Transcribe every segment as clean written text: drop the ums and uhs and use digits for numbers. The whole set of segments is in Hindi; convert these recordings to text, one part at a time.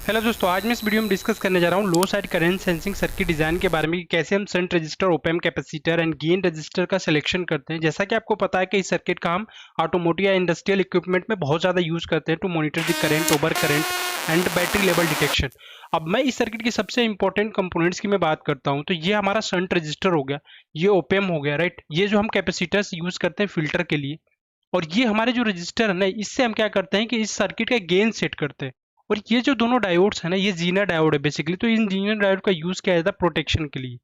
हेलो दोस्तों, आज मैं इस वीडियो में डिस्कस करने जा रहा हूँ low side current sensing circuit design के बारे में कि कैसे हम shunt resistor, op amp capacitor and gain resistor का सिलेक्शन करते हैं। जैसा कि आपको पता है कि इस सर्किट का हम ऑटोमोटिव या इंडस्ट्रियल इक्विपमेंट में बहुत ज़्यादा यूज करते हैं to monitor the current, over current and battery level detection. अब मैं इस सर्किट की सबसे इंपॉर्टेंट कंपोनेंट्स की मैं बात करता हूँ तो ये हमारा शंट रजिस्टर हो गया, ये ओप एम्प हो गया, राइट। ये जो हम कैपेसिटर्स यूज करते हैं फिल्टर के लिए, और ये हमारे जो रजिस्टर है ना, इससे हम क्या करते हैं कि इस सर्किट का गेन सेट करते हैं। और ये जो दोनों डायोड्स है ना, ये जीनर डायोड है बेसिकली। तो इन जीनर डायोड का यूज किया जाता है प्रोटेक्शन के लिए,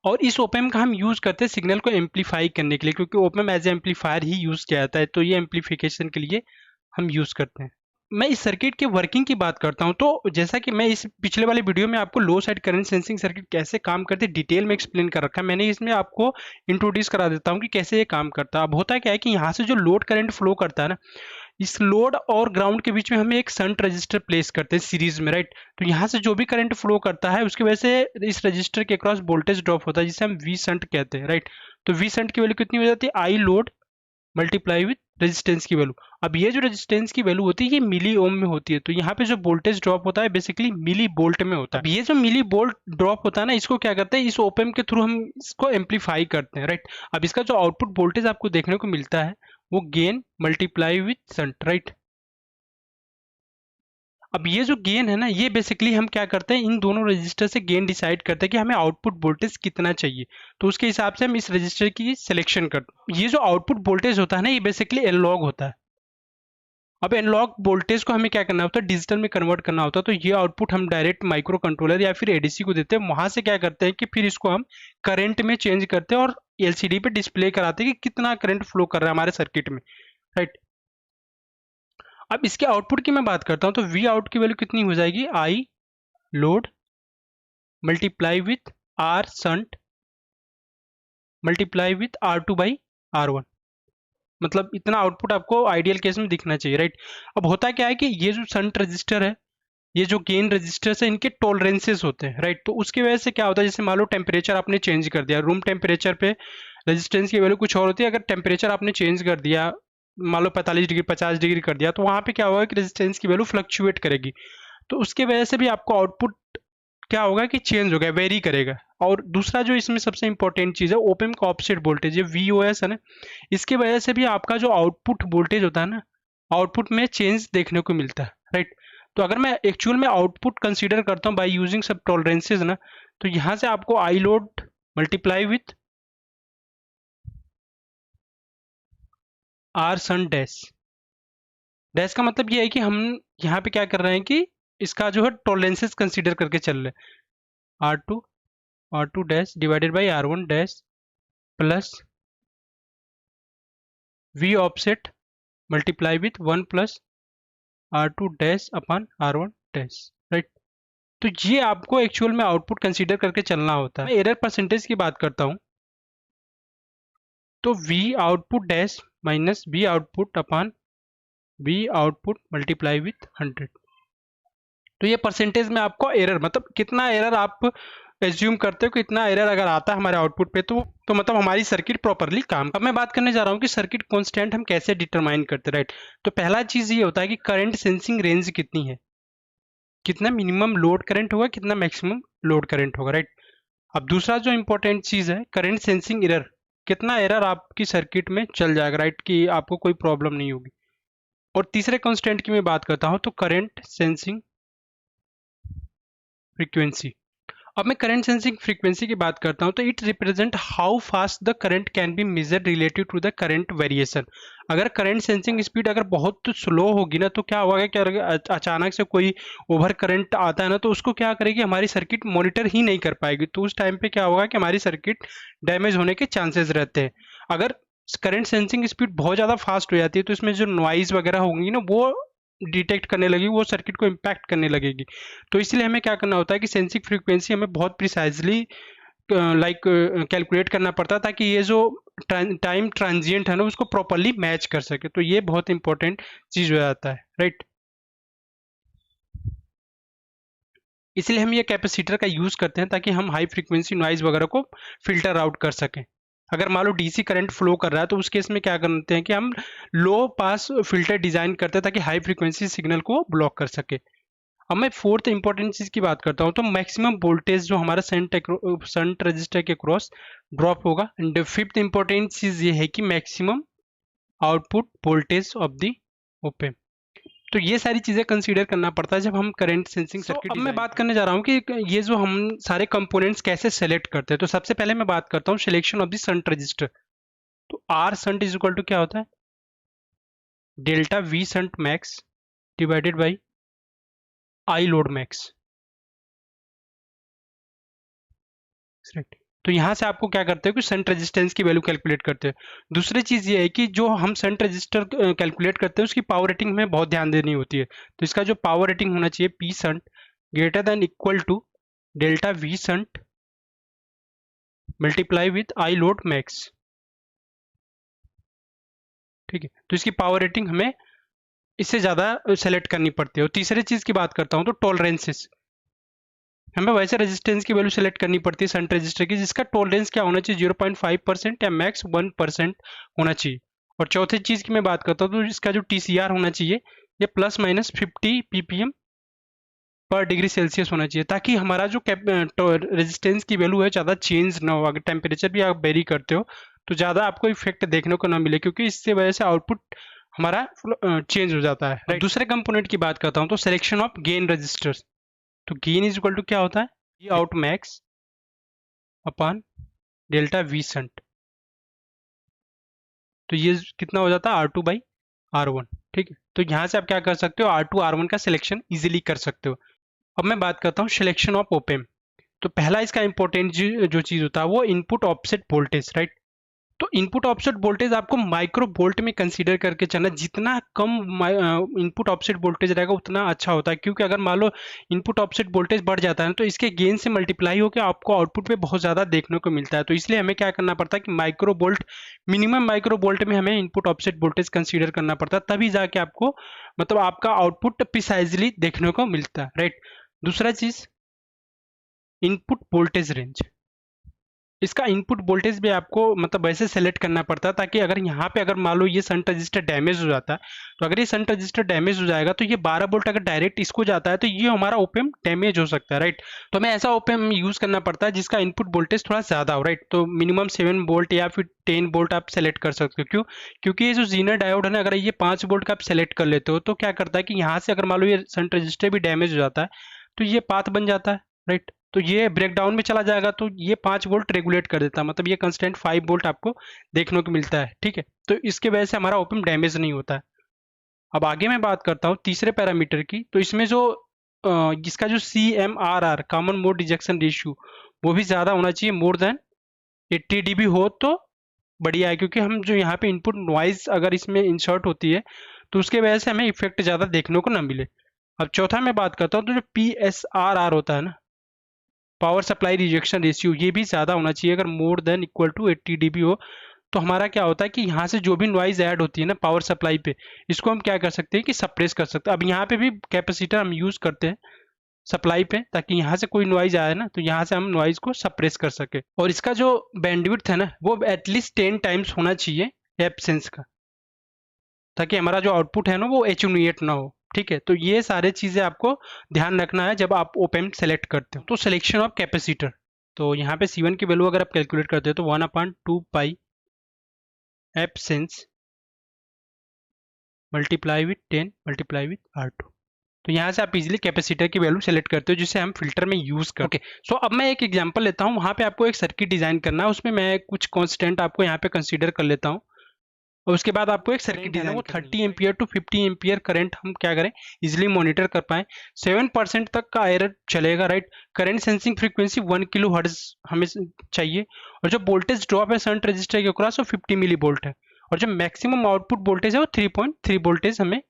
और इस ओप एम्प का हम यूज करते हैं सिग्नल को एम्पलीफाई करने के लिए, क्योंकि ओप एम्प एज एम्पलीफायर ही यूज किया जाता है। तो ये एम्पलीफिकेशन के लिए हम यूज करते हैं। मैं इस सर्किट के वर्किंग की बात करता हूं तो जैसा कि मैं इस पिछले वाले वीडियो में आपको लो साइड करंट सेंसिंग सर्किट कैसे काम करते हैं डिटेल में एक्सप्लेन कर रखा है। मैंने इसमें आपको इंट्रोड्यूस करा देता हूं कि कैसे ये काम करता है। अब होता क्या है कि यहाँ से जो लोड करंट फ्लो करता है ना, इस लोड और ग्राउंड के बीच में हम एक शंट रजिस्टर प्लेस करते हैं सीरीज में, राइट। तो यहाँ से जो भी करंट फ्लो करता है उसकी वजह से इस रजिस्टर के अक्रॉस वोल्टेज ड्रॉप होता है, जिसे हम वी शंट कहते हैं, राइट। तो वी शंट की वैल्यू कितनी हो जाती है? आई लोड मल्टीप्लाई विथ रेजिस्टेंस की वैल्यू। अब ये जो रेजिस्टेंस की वैल्यू होती है ये मिली ओम में होती है। तो यहाँ पे जो वोल्टेज ड्रॉप होता है बेसिकली मिली वोल्ट में होता है। अब ये जो मिली वोल्ट ड्रॉप होता है ना, इसको क्या करते हैं, इस ओप एम्प के थ्रू हम इसको एम्पलीफाई करते हैं, राइट। अब इसका जो आउटपुट वोल्टेज आपको देखने को मिलता है वो gain multiply with shunt, right. अब ये जो गेन है ना, ये बेसिकली हम क्या करते हैं, इन दोनों रजिस्टर से गेन डिसाइड करते हैं कि हमें आउटपुट वोल्टेज कितना चाहिए। तो उसके हिसाब से हम इस रजिस्टर की सिलेक्शन करते हैं। ये जो आउटपुट वोल्टेज होता है ना, ये बेसिकली एनालॉग होता है। अब एनालॉग वोल्टेज को हमें क्या करना होता है, डिजिटल में कन्वर्ट करना होता है। तो ये आउटपुट हम डायरेक्ट माइक्रो कंट्रोलर या फिर एडीसी को देते हैं। वहां से क्या करते हैं कि फिर इसको हम करंट में चेंज करते हैं और एलसीडी पे डिस्प्ले कराते हैं कि कितना करंट फ्लो कर रहा है हमारे सर्किट में, राइट। अब इसके आउटपुट की मैं बात करता हूं तो वी आउट की वैल्यू कितनी हो जाएगी? I load multiply with R shunt multiply with R two by R one. मतलब इतना आउटपुट आपको आइडियल केस में दिखना चाहिए, राइट। अब होता क्या है कि ये जो शंट रजिस्टर है, ये जो गेन रजिस्टर्स है, इनके टॉलरेंसेस होते हैं, राइट। तो उसकी वजह से क्या होता है, जैसे मान लो टेम्परेचर आपने चेंज कर दिया, रूम टेम्परेचर पे रेजिस्टेंस की वैल्यू कुछ और होती है। अगर टेम्परेचर आपने चेंज कर दिया, मान लो 45 डिग्री 50 डिग्री कर दिया, तो वहां पे क्या होगा कि रेजिस्टेंस की वैल्यू फ्लक्चुएट करेगी। तो उसके वजह से भी आपको आउटपुट क्या होगा कि चेंज होगा, वेरी करेगा। और दूसरा जो इसमें सबसे इंपॉर्टेंट चीज है, ओपन का ऑफसेट वोल्टेज, ये वीओएस है ना, इसकी वजह से भी आपका जो आउटपुट वोल्टेज होता है ना, आउटपुट में चेंज देखने को मिलता है, राइट। तो अगर मैं एक्चुअल में आउटपुट कंसीडर करता हूँ बाय यूजिंग सब टॉलरेंसेज ना, तो यहाँ से आपको I load multiply with R sense dash. Dash का मतलब ये है कि हम यहाँ पे क्या कर रहे हैं कि इसका जो है टॉलरेंसेज कंसीडर करके चल रहे हैं। R two dash divided by R one dash plus V offset multiply with one plus R two dash upon R one dash, right. तो ये आपको एक्चुअल में आउटपुट कंसीडर करके चलना होता है। मैं एरर परसेंटेज की बात करता हूं तो we output dash minus we output upon we output multiply with 100। तो ये परसेंटेज में आपको एरर, मतलब कितना एरर आप एज्यूम करते हो कि इतना एरर अगर आता है हमारे आउटपुट पे तो मतलब हमारी सर्किट प्रॉपरली काम। अब मैं बात करने जा रहा हूँ कि सर्किट कांस्टेंट हम कैसे डिटरमाइन करते हैं, राइट। तो पहला चीज ये होता है कि करंट सेंसिंग रेंज कितनी है, कितना मिनिमम लोड करंट होगा, कितना मैक्सिमम लोड करंट होगा, राइट। अब दूसरा जो इंपॉर्टेंट चीज है, करंट सेंसिंग एरर, कितना एरर आपकी सर्किट में चल जाएगा, राइट, कि आपको कोई प्रॉब्लम नहीं होगी। और तीसरे कांस्टेंट की मैं बात करता हूं तो करंट सेंसिंग फ्रीक्वेंसी। अब मैं करंट सेंसिंग फ्रीक्वेंसी की बात करता हूं तो it represent how fast the current can be measured relative to the current variation. अगर करंट सेंसिंग स्पीड अगर बहुत स्लो होगी ना, तो क्या होगा कि अगर अचानक से कोई ओवर करंट आता है ना, तो उसको क्या करेगी, हमारी सर्किट मॉनिटर ही नहीं कर पाएगी। तो उस टाइम पे क्या होगा कि हमारी सर्किट डैमेज होने के चांसेस रहते हैं। अगर करंट सेंसिंग स्पीड बहुत ज़्यादा फास्ट हो जाती है तो इसमें जो नॉइज वगैरह होंगी ना, वो डिटेक्ट करने लगेगी, वो सर्किट को इम्पैक्ट करने लगेगी। तो इसलिए हमें क्या करना होता है कि सेंसिंग फ्रीक्वेंसी हमें बहुत प्रिसाइजली लाइक कैलकुलेट करना पड़ता है, ताकि ये जो टाइम ट्रांजिएंट है ना उसको प्रॉपरली मैच कर सके। तो ये बहुत इंपॉर्टेंट चीज हो जाता है, राइट। इसलिए हम ये कैपेसिटर का यूज करते हैं ताकि हम हाई फ्रीक्वेंसी नॉइज वगैरह को फिल्टर आउट कर सकें। अगर मान लो डीसी करंट फ्लो कर रहा है तो उस केस में क्या करते हैं कि हम लो पास फिल्टर डिजाइन करते हैं ताकि हाई फ्रीक्वेंसी सिग्नल को ब्लॉक कर सके। अब मैं फोर्थ इंपॉर्टेंट चीज की बात करता हूँ, तो मैक्सिमम वोल्टेज जो हमारा शंट रजिस्टर के क्रॉस ड्रॉप होगा। एंड फिफ्थ इंपॉर्टेंट चीज ये है कि maximum output voltage of the op amp. तो ये सारी चीजें कंसीडर करना पड़ता है जब हम करंट सेंसिंग सर्किट। अब मैं बात करने जा रहा हूँ कि ये जो हम सारे कंपोनेंट्स कैसे सेलेक्ट करते हैं। तो सबसे पहले मैं बात करता हूँ selection of the shunt resistor. तो R shunt is equal to क्या होता है, delta V shunt max divided by I load max. तो यहाँ से आपको क्या करते हो कि शंट रेजिस्टेंस की वैल्यू कैलकुलेट करते हैं। दूसरी चीज ये है कि जो हम शंट रजिस्टर कैलकुलेट करते हैं उसकी पावर रेटिंग में बहुत ध्यान देनी होती है। तो इसका जो पावर रेटिंग होना चाहिए P shunt greater than equal to delta V shunt multiply with I load max. ठीक है, तो इसकी पावर रेटिंग हमें इससे ज्यादा सेलेक्ट करनी पड़ती है। और तीसरी चीज की बात करता हूँ तो टॉलरेंसेस। हमें वैसे रेजिस्टेंस की वैल्यू सेलेक्ट करनी पड़ती है शंट रजिस्टर की जिसका टॉलरेंस क्या होना चाहिए, 0.5% या मैक्स 1% होना चाहिए। और चौथी चीज की मैं बात करता हूँ तो इसका जो TCR होना चाहिए ये प्लस माइनस 50 ppm पर डिग्री सेल्सियस होना चाहिए, ताकि हमारा जो रेजिस्टेंस की वैल्यू है ज़्यादा चेंज ना हो। अगर टेम्परेचर भी आप वेरी करते हो तो ज़्यादा आपको इफेक्ट देखने को ना मिले, क्योंकि इससे वजह से आउटपुट हमारा चेंज हो जाता है। right? दूसरे कंपोनेंट की बात करता हूँ तो सिलेक्शन ऑफ गेन रजिस्टर्स। तो गेन इज इक्वल टू क्या होता है, ये out max upon delta V shunt. तो ये कितना हो जाता है R2/R1। ठीक है, तो यहाँ से आप क्या कर सकते हो, R2 R1 का सिलेक्शन इजीली कर सकते हो। अब मैं बात करता हूँ सिलेक्शन ऑफ ओप एम्प। तो पहला इसका इंपॉर्टेंट जो चीज होता है वो इनपुट ऑफसेट वोल्टेज, राइट। तो इनपुट ऑफसेट वोल्टेज आपको माइक्रो वोल्ट में कंसीडर करके चलना। जितना कम इनपुट ऑफसेट वोल्टेज रहेगा उतना अच्छा होता है, क्योंकि अगर मान लो इनपुट ऑफसेट वोल्टेज बढ़ जाता है तो इसके गेन से मल्टीप्लाई होकर आपको आउटपुट पे बहुत ज़्यादा देखने को मिलता है। तो इसलिए हमें क्या करना पड़ता है कि micro volt, minimum micro volt में हमें इनपुट ऑफसेट वोल्टेज कंसीडर करना पड़ता है, तभी जाके आपको मतलब आपका आउटपुट प्रिसाइजली देखने को मिलता है, राइट। दूसरा चीज इनपुट वोल्टेज रेंज। इसका इनपुट वोल्टेज भी आपको मतलब वैसे सेलेक्ट करना पड़ता है, ताकि अगर यहाँ पे अगर मान लो ये शंट रजिस्टर डैमेज हो जाता है, तो अगर ये शंट रजिस्टर डैमेज हो जाएगा तो ये 12 वोल्ट अगर डायरेक्ट इसको जाता है तो ये हमारा ओपएम डैमेज हो सकता है, राइट। तो हमें ऐसा ओपएम यूज करना पड़ता है जिसका इनपुट वोल्टेज थोड़ा ज्यादा हो, राइट। तो मिनिमम 7 वोल्ट या फिर 10 वोल्ट आप सेलेक्ट कर सकते हो। क्यों? क्योंकि ये जो जीनर डायोड है ना, अगर ये 5 वोल्ट का आप सेलेक्ट कर लेते हो तो क्या करता है कि यहाँ से अगर मान लो ये शंट रजिस्टर भी डैमेज हो जाता है तो ये पाथ बन जाता है, राइट। तो ये ब्रेकडाउन में चला जाएगा तो ये 5 वोल्ट रेगुलेट कर देता है, मतलब ये कंस्टेंट 5 वोल्ट आपको देखने को मिलता है, ठीक है। तो इसके वजह से हमारा ओपन डैमेज नहीं होता है। अब आगे मैं बात करता हूँ तीसरे पैरामीटर की। तो इसमें जो इसका जो CMRR common mode rejection ratio वो भी ज़्यादा होना चाहिए, मोर देन 80 dB हो तो बढ़िया है, क्योंकि हम जो यहाँ पे इनपुट नॉइज अगर इसमें इंसर्ट होती है तो उसके वजह से हमें इफेक्ट ज़्यादा देखने को ना मिले। अब चौथा मैं बात करता हूँ तो जो PSRR होता है ना, पावर सप्लाई रिजेक्शन रेशियो, ये भी ज़्यादा होना चाहिए। अगर more than equal to 80 dB हो तो हमारा क्या होता है कि यहाँ से जो भी नॉइज ऐड होती है ना पावर सप्लाई पे, इसको हम क्या कर सकते हैं कि सप्रेस कर सकते हैं। अब यहाँ पे भी कैपेसिटर हम यूज़ करते हैं सप्लाई पे, ताकि यहाँ से कोई नॉइज आए ना तो यहाँ से हम नॉइज को सप्रेस कर सके। और इसका जो बैंडविड्थ है ना वो एटलीस्ट 10 टाइम्स होना चाहिए एब्सेंस का, ताकि हमारा जो आउटपुट है ना वो एटेन्यूएट ना हो, ठीक है। तो ये सारे चीज़ें आपको ध्यान रखना है जब आप ओपेम सेलेक्ट करते हो। तो सिलेक्शन ऑफ कैपेसिटर, तो यहाँ पे C1 की वैल्यू अगर आप कैलकुलेट करते हो तो 1/2 absence multiply with 10 multiply with R2। तो यहाँ से आप इजीली कैपेसिटर की वैल्यू सेलेक्ट करते हो जिसे हम फिल्टर में यूज करते हैं। सो अब मैं एक एग्जांपल लेता हूँ, वहाँ पे आपको एक सर्किट डिजाइन करना है, उसमें मैं कुछ कांस्टेंट आपको यहाँ पे कंसीडर कर लेता हूँ। और उसके बाद आपको एक सर्किट डिजाइन, वो 30 एम्पियर टू 50 एम्पियर करंट हम क्या करें इजिली मॉनिटर कर पाए। 7% तक का एरर चलेगा, right. Current sensing frequency 1 kilo hertz हमें चाहिए। और जो वोल्टेज ड्रॉप है शंट रजिस्टर के क्रॉस वो 50 मिली वोल्ट है। और जो मैक्सिमम आउटपुट वोल्टेज है वो 3.3 वोल्टेज हमें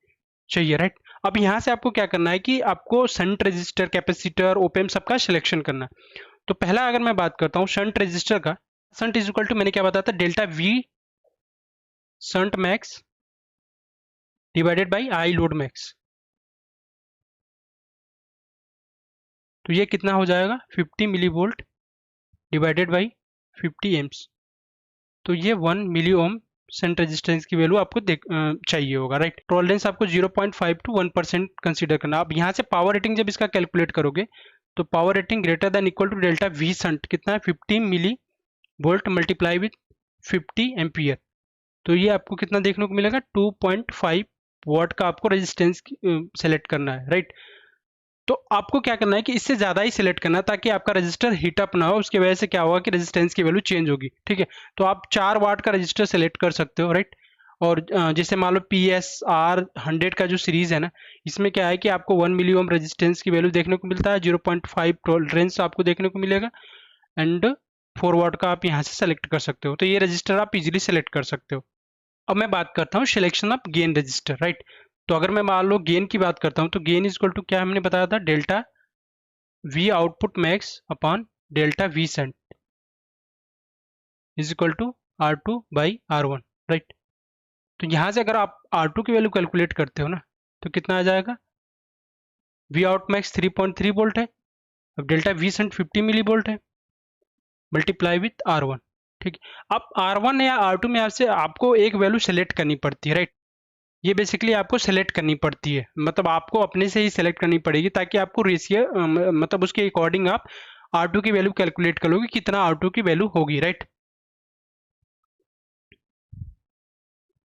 चाहिए, राइट। अब यहाँ से आपको क्या करना है कि आपको शंट रजिस्टर, कैपेसिटर, ओपेम सबका सिलेक्शन करना है। तो पहला अगर मैं बात करता हूँ शंट रजिस्टर का, शंट इज इक्वल टू मैंने क्या बताया था, delta V shunt max divided by I load max. तो ये कितना हो जाएगा 50 milli volt divided by 50 amps. तो ये 1 मिली ओम शंट रेजिस्टेंस की वैल्यू आपको चाहिए होगा, राइट। टॉलरेंस आपको 0.5 to 1% कंसीडर करना। अब यहाँ से पावर रेटिंग जब इसका कैलकुलेट करोगे तो power rating greater than equal to delta V shunt कितना है 50 milli volt multiply with 50 ampere. तो ये आपको कितना देखने को मिलेगा 2.5 वॉट का आपको रेजिस्टेंस सेलेक्ट करना है, राइट। तो आपको क्या करना है कि इससे ज़्यादा ही सिलेक्ट करना है ताकि आपका रजिस्टर हीट अप ना हो, उसकी वजह से क्या होगा कि रेजिस्टेंस की वैल्यू चेंज होगी, ठीक है। तो आप 4 वाट का रजिस्टर सेलेक्ट कर सकते हो, राइट। और जैसे मान लो PSR 100 का जो सीरीज है ना, इसमें क्या है कि आपको 1 मिली ओम रेजिस्टेंस की वैल्यू देखने को मिलता है, 0.5 टॉलरेंस आपको देखने को मिलेगा एंड 4 वाट का आप यहाँ से सेलेक्ट कर सकते हो। तो ये रजिस्टर आप इजीली सेलेक्ट कर सकते हो। अब मैं बात करता हूँ selection of gain register, right. तो अगर मैं मान लो गेन की बात करता हूँ तो गेन इज इक्वल टू क्या हमने बताया था, delta V output max upon delta V sense is equal to R2 by R1, right. तो यहाँ से अगर आप R2 की वैल्यू कैलकुलेट करते हो ना तो कितना आ जाएगा, वी आउट मैक्स 3.3 वोल्ट है, अब delta V sense 50 milli volt है, मल्टीप्लाई विथ R1, ठीक है। अब R1 या R2 में आपसे आपको एक वैल्यू सेलेक्ट करनी पड़ती है, राइट। ये बेसिकली आपको सेलेक्ट करनी पड़ती है, मतलब आपको अपने से ही सेलेक्ट करनी पड़ेगी ताकि आपको रेशियो मतलब उसके अकॉर्डिंग आप R2 की वैल्यू कैलकुलेट कर लोगे कितना R2 की वैल्यू होगी, राइट।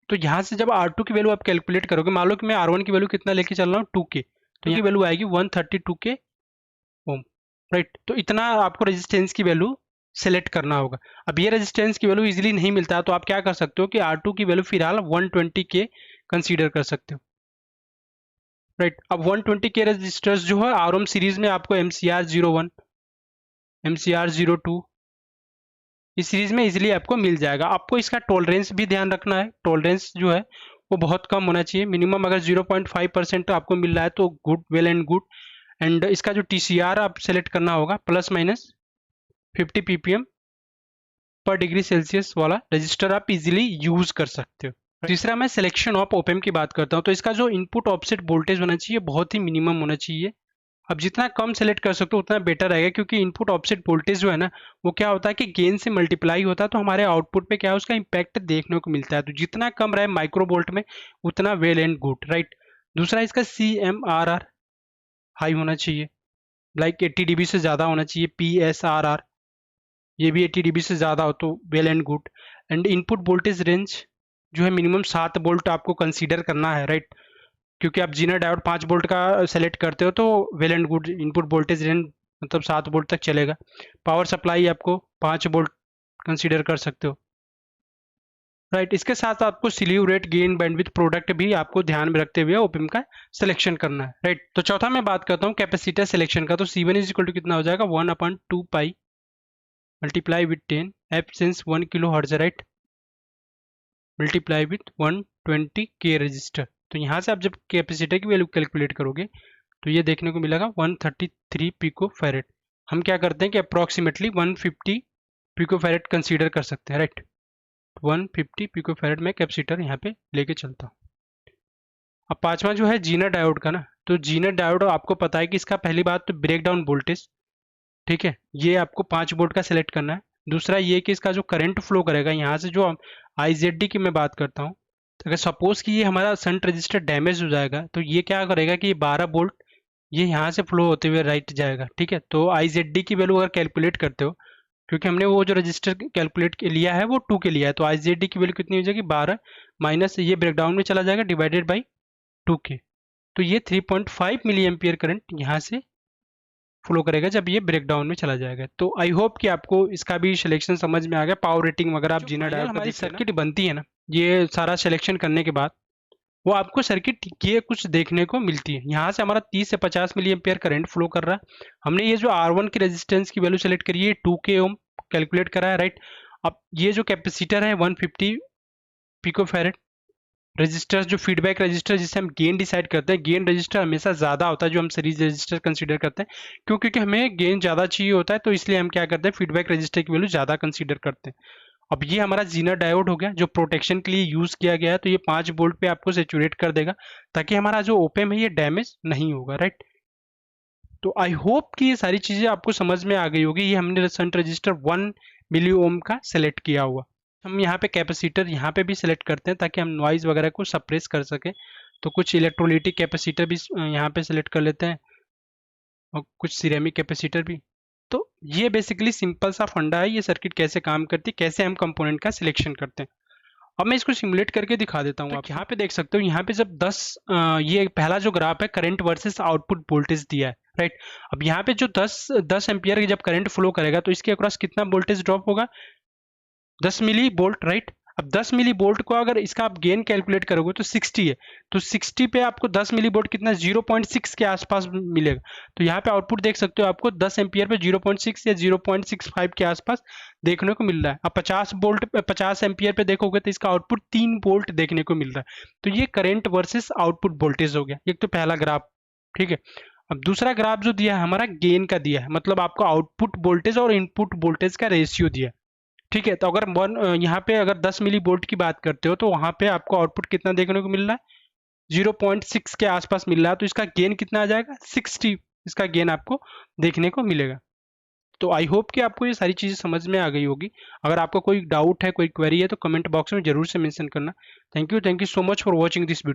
तो यहाँ से जब R2 की वैल्यू आप कैलकुलेट करोगे, मान लो कि मैं R1 की वैल्यू कितना लेके चल रहा हूँ 2K, तो ये वैल्यू आएगी 132K ओम, राइट। तो इतना आपको रेजिस्टेंस की वैल्यू सेलेक्ट करना होगा। अब ये रेजिस्टेंस की वैल्यू इजीली नहीं मिलता है तो आप क्या कर सकते हो कि R2 की वैल्यू फिलहाल 120K कंसीडर कर सकते हो, राइट। अब 120K रजिस्टर्स जो है आरओम सीरीज में आपको MCR 01, MCR 02 इस सीरीज में इजीली आपको मिल जाएगा। आपको इसका टॉलरेंस भी ध्यान रखना है, टॉलरेंस जो है वो बहुत कम होना चाहिए, मिनिमम अगर 0.5% आपको मिल रहा है तो good, well and good. And इसका जो TCR आप सेलेक्ट करना होगा प्लस माइनस 50 ppm पर डिग्री सेल्सियस वाला रजिस्टर आप इजीली यूज कर सकते हो। तीसरा मैं सिलेक्शन ऑफ ओपेम की बात करता हूँ तो इसका जो इनपुट ऑफसेट वोल्टेज होना चाहिए बहुत ही मिनिमम होना चाहिए। अब जितना कम सेलेक्ट कर सकते हो उतना बेटर रहेगा क्योंकि इनपुट ऑफसेट वोल्टेज जो है ना वो क्या होता है कि गेन से मल्टीप्लाई होता है तो हमारे आउटपुट पे क्या है उसका इम्पैक्ट देखने को मिलता है। तो जितना कम रहे माइक्रो वोल्ट में उतना वेल एंड गुड, राइट। दूसरा इसका CMRR हाई होना चाहिए, लाइक 80 dB से ज़्यादा होना चाहिए। PSRR ये भी 80 dB से ज़्यादा हो तो well and good. And input voltage range जो है मिनिमम 7 वोल्ट आपको कंसीडर करना है, राइट। क्योंकि आप जीनर डायोड 5 वोल्ट का सेलेक्ट करते हो तो well and good input voltage range मतलब 7 वोल्ट तक चलेगा। पावर सप्लाई आपको 5 वोल्ट कंसीडर कर सकते हो, राइट। इसके साथ आपको slew rate, gain, bandwidth, product भी आपको ध्यान में रखते हुए ओपम का सिलेक्शन करना है, राइट। तो चौथा मैं बात करता हूँ कैपेसिटर सिलेक्शन का। तो C1 इज इक्वल टू कितना हो जाएगा 1/2 पाई multiply with 10 F since 1 kilo hertz, right, multiply with 120K register. तो यहाँ से आप जब कैपेसिटर की वैल्यू कैलकुलेट करोगे तो ये देखने को मिलेगा 133 पिको फैरेड। हम क्या करते हैं कि अप्रॉक्सीमेटली 150 पिको फैरेड कंसीडर कर सकते हैं, राइट। 150 पिको फैरेड में कैपेसिटर यहाँ पे लेके चलता हूँ। अब पांचवा जो है जीनर डायोड का ना, तो जीनर डायोड आपको पता है कि इसका पहली बात तो ब्रेक डाउन वोल्टेज, ठीक है, ये आपको 5 वोल्ट का सेलेक्ट करना है। दूसरा ये कि इसका जो करंट फ्लो करेगा यहाँ से जो IZD की मैं बात करता हूँ, तो अगर सपोज कि ये हमारा शंट रजिस्टर डैमेज हो जाएगा तो ये क्या करेगा कि ये 12 वोल्ट ये यहाँ से फ्लो होते हुए राइट जाएगा, ठीक है। तो IZD की वैल्यू अगर कैलकुलेट करते हो, क्योंकि हमने वो जो रजिस्टर कैलकुलेट लिया है वो 2 के लिया है, तो IZD की वैल्यू कितनी हो जाएगी 12 माइनस ये ब्रेकडाउन में चला जाएगा डिवाइडेड बाई 2K। तो ये 3.5 मिली एम्पियर करंट यहाँ से फ्लो करेगा जब ये ब्रेकडाउन में चला जाएगा। तो आई होप कि आपको इसका भी सिलेक्शन समझ में आ गया। पावर रेटिंग वगैरह आप जीनर डायोड हमारी सर्किट बनती है ना, ये सारा सिलेक्शन करने के बाद वो आपको सर्किट ये कुछ देखने को मिलती है। यहाँ से हमारा 30 से 50 मिली एम्पियर करंट फ्लो कर रहा है। हमने ये जो R1 की रेजिस्टेंस की वैल्यू सेलेक्ट करी है 2K ओम कैलकुलेट करा है, राइट। अब ये जो कैपेसिटर है 150 पिको फैरेड रजिस्टर, जो फीडबैक रजिस्टर जिससे हम गेन डिसाइड करते हैं, गेन रजिस्टर हमेशा ज़्यादा होता है जो हम सीरीज रजिस्टर कंसीडर करते हैं, क्योंकि हमें गेन ज़्यादा चाहिए होता है तो इसलिए हम क्या करते हैं फीडबैक रजिस्टर की वैल्यू ज़्यादा कंसीडर करते हैं। अब ये हमारा जीनर डायोड हो गया जो प्रोटेक्शन के लिए यूज़ किया गया है, तो ये 5 वोल्ट पे आपको सेचुरेट कर देगा ताकि हमारा जो ओपेम है ये डैमेज नहीं होगा, राइट। तो आई होप कि ये सारी चीज़ें आपको समझ में आ गई होगी। ये हमने शंट रजिस्टर 1 मिली ओम का सेलेक्ट किया हुआ। हम यहाँ पे कैपेसिटर यहाँ पे भी सिलेक्ट करते हैं ताकि हम नॉइज़ वगैरह को सप्रेस कर सकें। तो कुछ इलेक्ट्रोलाइटिक कैपेसिटर भी यहाँ पे सिलेक्ट कर लेते हैं और कुछ सिरेमिक कैपेसिटर भी। तो ये बेसिकली सिंपल सा फंडा है, ये सर्किट कैसे काम करती है, कैसे हम कंपोनेंट का सिलेक्शन करते हैं। अब मैं इसको सिमुलेट करके दिखा देता हूँ। आप यहाँ पे देख सकते हो, यहाँ पे जब 10 ये पहला जो ग्राफ है करंट वर्सेस आउटपुट वोल्टेज दिया है, राइट। अब यहाँ पे जो 10 एम्पियर जब करंट फ्लो करेगा तो इसके अक्रॉस कितना वोल्टेज ड्रॉप होगा, 10 मिली वोल्ट, राइट। अब 10 मिली वोल्ट को अगर इसका आप गेन कैलकुलेट करोगे तो 60 है, तो 60 पे आपको 10 मिली वोल्ट कितना 0.6 के आसपास मिलेगा। तो यहाँ पे आउटपुट देख सकते हो, आपको 10 एम्पियर पे 0.6 या 0.65 के आसपास देखने को मिल रहा है। अब 50 एम्पियर पे देखोगे तो इसका आउटपुट 3 वोल्ट देखने को मिल रहा है। तो ये करंट वर्सेस आउटपुट वोल्टेज हो गया, एक तो पहला ग्राफ, ठीक है। अब दूसरा ग्राफ जो दिया है हमारा गेन का दिया है, मतलब आपको आउटपुट वोल्टेज और इनपुट वोल्टेज का रेशियो दिया है, ठीक है। तो अगर यहाँ पे अगर 10 मिली वोल्ट की बात करते हो तो वहां पे आपको आउटपुट कितना देखने को मिल रहा है, 0.6 के आसपास मिल रहा है। तो इसका गेन कितना आ जाएगा, 60 इसका गेन आपको देखने को मिलेगा। तो आई होप कि आपको ये सारी चीजें समझ में आ गई होगी। अगर आपको कोई डाउट है, कोई क्वेरी है तो कमेंट बॉक्स में जरूर से मेंशन करना। Thank you so much for watching this video.